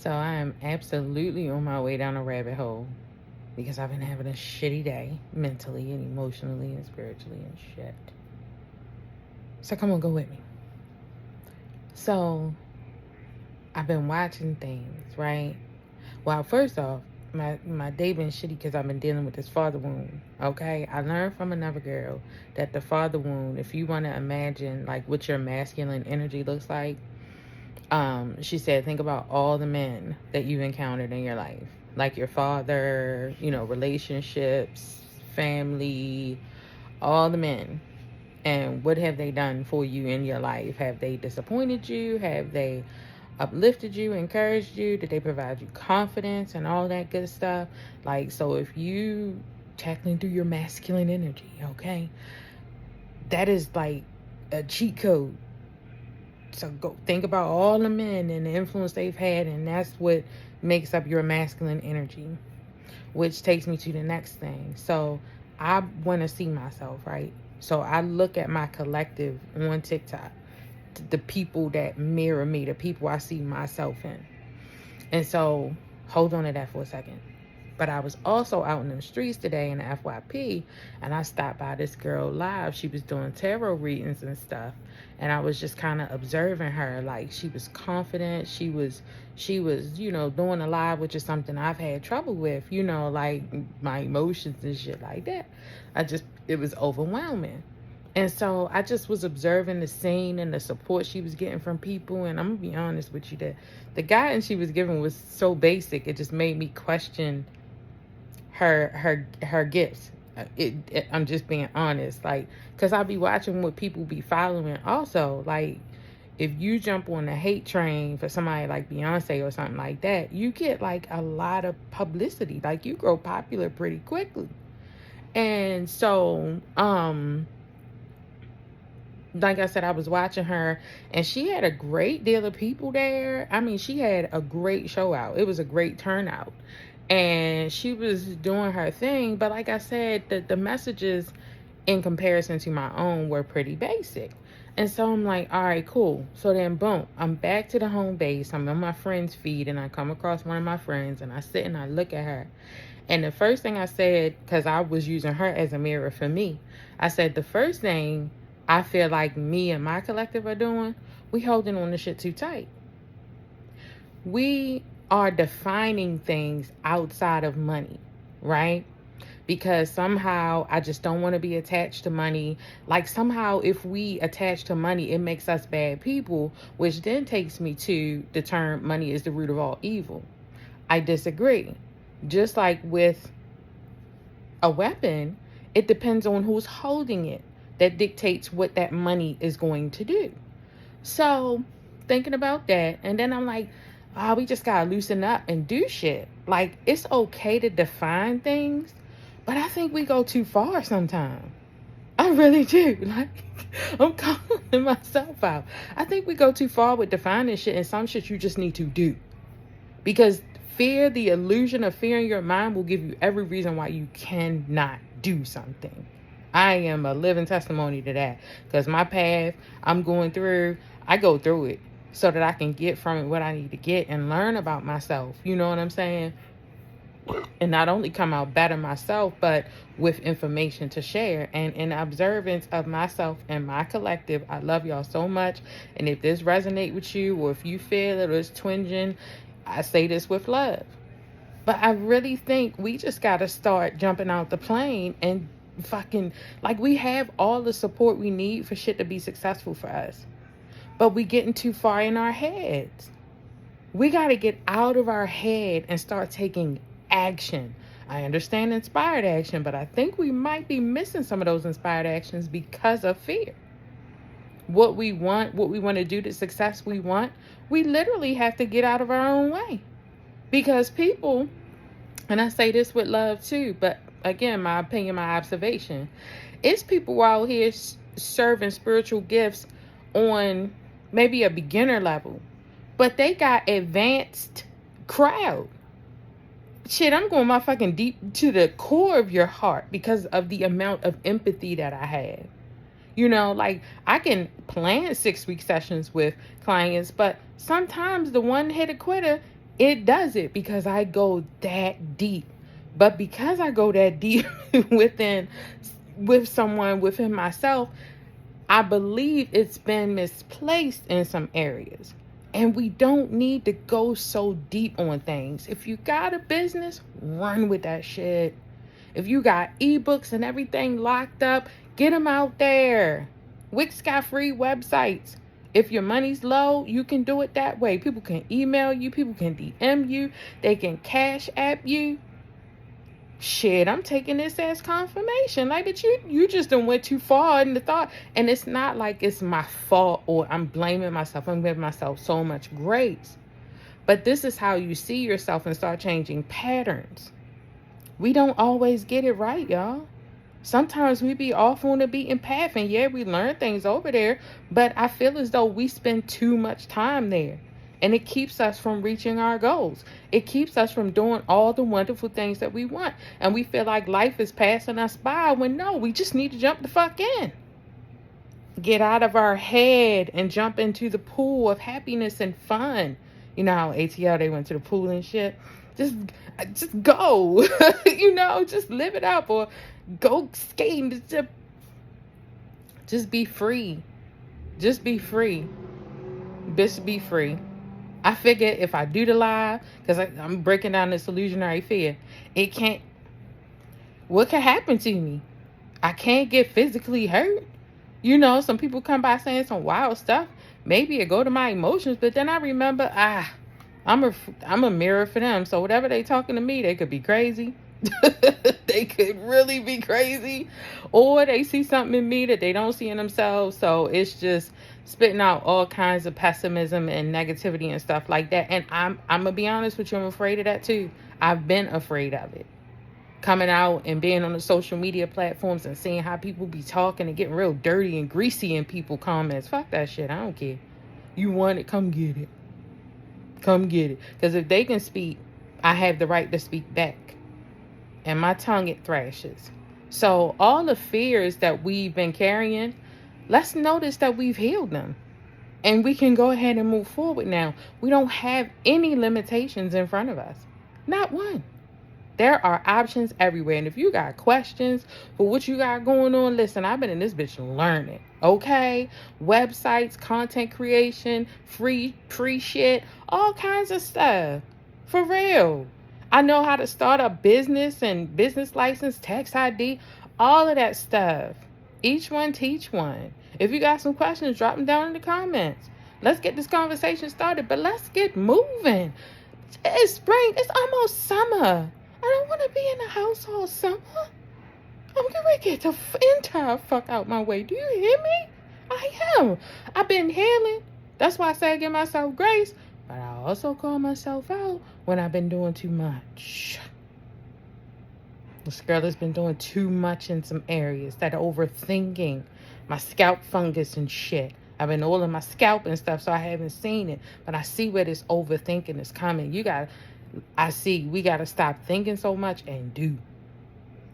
So I am absolutely on my way down a rabbit hole because I've been having a shitty day mentally and emotionally and spiritually and shit. So come on, go with me. So I've been watching things, right? Well, first off, my day been shitty because I've been dealing with this father wound. Okay, I learned from another girl that the father wound, if you want to imagine like what your masculine energy looks like, she said, think about all the men that you've encountered in your life, like your father, relationships, family, all the men. And what have they done for you in your life? Have they disappointed you? Have they uplifted you, encouraged you? Did they provide you confidence and all that good stuff? Like, so if you tackling through your masculine energy, okay, that is like a cheat code. So go think about all the men and the influence they've had, and that's what makes up your masculine energy, which takes me to the next thing. So I want to see myself, right? So I look at my collective on TikTok, the people that mirror me, the people I see myself in. And so hold on to that for a second. But I was also out in the streets today in the FYP, and I stopped by this girl live. She was doing tarot readings and stuff, and I was just kind of observing her. Like, she was confident. She was, doing a live, which is something I've had trouble with, like my emotions and shit like that. It was overwhelming. And so I just was observing the scene and the support she was getting from people. And I'm going to be honest with you, that the guidance she was giving was so basic, it just made me question her gifts. I'm just being honest, like, because I'll be watching what people be following also. Like, if you jump on the hate train for somebody like Beyonce or something like that, you get like a lot of publicity. Like, you grow popular pretty quickly. And so like I said, I was watching her, and she had a great deal of people there. I mean, she had a great show out. It was a great turnout. And she was doing her thing. But like I said, the messages in comparison to my own were pretty basic. And so I'm like, all right, cool. So then, boom, I'm back to the home base. I'm on my friend's feed, and I come across one of my friends, and I sit and I look at her. And the first thing I said, because I was using her as a mirror for me, I said, the first thing I feel like me and my collective are doing, we holding on to shit too tight. We are defining things outside of money, right? Because somehow I just don't want to be attached to money. Like, somehow if we attach to money, it makes us bad people, which then takes me to the term money is the root of all evil. I disagree. Just like with a weapon, it depends on who's holding it. That dictates what that money is going to do. So thinking about that, and then I'm like, oh, we just gotta loosen up and do shit. Like, it's okay to define things, but I think we go too far sometimes. I really do. Like, I'm calling myself out. I think we go too far with defining shit, and some shit you just need to do. Because fear, the illusion of fear in your mind, will give you every reason why you cannot do something. I am a living testimony to that, because my path I'm going through, I go through it so that I can get from it what I need to get and learn about myself. You know what I'm saying? And not only come out better myself, but with information to share. And in observance of myself and my collective, I love y'all so much. And if this resonates with you, or if you feel it or it's twinging, I say this with love. But I really think we just got to start jumping out the plane and fucking, like, we have all the support we need for shit to be successful for us, but we getting too far in our heads. We got to get out of our head and start taking action. I understand inspired action, but I think we might be missing some of those inspired actions because of fear. What we want to do, the success we want, we literally have to get out of our own way. Because people, and I say this with love too, but again, my opinion, my observation, it's people out here serving spiritual gifts on maybe a beginner level, but they got advanced crowd. Shit, I'm going my fucking deep to the core of your heart because of the amount of empathy that I have. Like, I can plan 6-week sessions with clients, but sometimes the one hit a quitter It does it because I go that deep. But because I go that deep with someone within myself, I believe it's been misplaced in some areas. And we don't need to go so deep on things. If you got a business, run with that shit. If you got ebooks and everything locked up, get them out there. Wix got free websites. If your money's low, you can do it that way. People can email you, people can DM you, they can cash app you. Shit, I'm taking this as confirmation. Like that you just done went too far in the thought. And it's not like it's my fault or I'm blaming myself. I'm giving myself so much grace. But this is how you see yourself and start changing patterns. We don't always get it right, y'all. Sometimes we be off on the beaten path, and yeah, we learn things over there, but I feel as though we spend too much time there. And it keeps us from reaching our goals. It keeps us from doing all the wonderful things that we want. And we feel like life is passing us by when no, we just need to jump the fuck in. Get out of our head and jump into the pool of happiness and fun. You know how ATL, they went to the pool and shit? Just go. Just live it up or go skating. Just be free. Just be free. Just be free. I figured if I do the live, because I'm breaking down this illusionary fear, what can happen to me? I can't get physically hurt. Some people come by saying some wild stuff. Maybe it go to my emotions, but then I remember, I'm a mirror for them. So whatever they talking to me, they could be crazy. They could really be crazy, or they see something in me that they don't see in themselves. So it's just spitting out all kinds of pessimism and negativity and stuff like that. And I'm gonna be honest with you, I'm afraid of that too. I've been afraid of it. Coming out and being on the social media platforms and seeing how people be talking and getting real dirty and greasy in people comments. Fuck that shit. I don't care. You want it, come get it. Come get it. Because if they can speak, I have the right to speak back. And my tongue, it thrashes. So all the fears that we've been carrying, let's notice that we've healed them. And we can go ahead and move forward now. We don't have any limitations in front of us. Not one. There are options everywhere. And if you got questions for what you got going on, listen, I've been in this bitch learning. Okay? Websites, content creation, free shit, all kinds of stuff. For real. I know how to start a business and business license, tax ID, all of that stuff. Each one teach one. If you got some questions, drop them down in the comments. Let's get this conversation started, but let's get moving. It's spring. It's almost summer. I don't want to be in the house all summer. I'm going to get the entire fuck out my way. Do you hear me? I am. I've been healing. That's why I say I give myself grace. But I also call myself out when I've been doing too much. This girl has been doing too much in some areas. That overthinking. My scalp fungus and shit. I've been oiling my scalp and stuff, so I haven't seen it. But I see where this overthinking is coming. We got to stop thinking so much and do.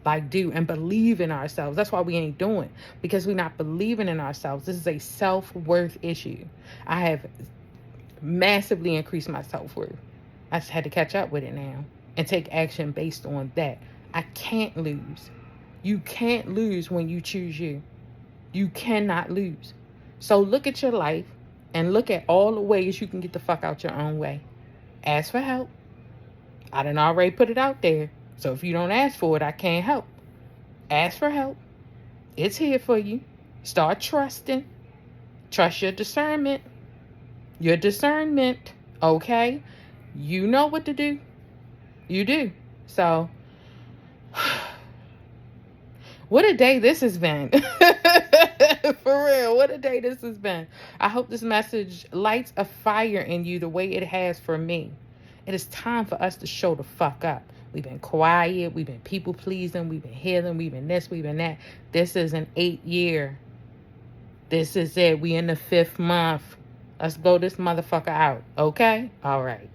And believe in ourselves. That's why we ain't doing. Because we're not believing in ourselves. This is a self-worth issue. I have massively increased my self-worth. I just had to catch up with it now and take action based on that. I can't lose. You can't lose when you choose you. You cannot lose. So look at your life and look at all the ways you can get the fuck out your own way. Ask for help. I done already put it out there. So if you don't ask for it, I can't help. Ask for help. It's here for you. Start trusting. Trust your discernment. Your discernment, okay? You know what to do. You do. So, what a day this has been. For real, what a day this has been. I hope this message lights a fire in you the way it has for me. It is time for us to show the fuck up. We've been quiet. We've been people pleasing. We've been healing. We've been this. We've been that. This is an 8th year. This is it. We in the 5th month. Let's blow this motherfucker out. Okay? All right.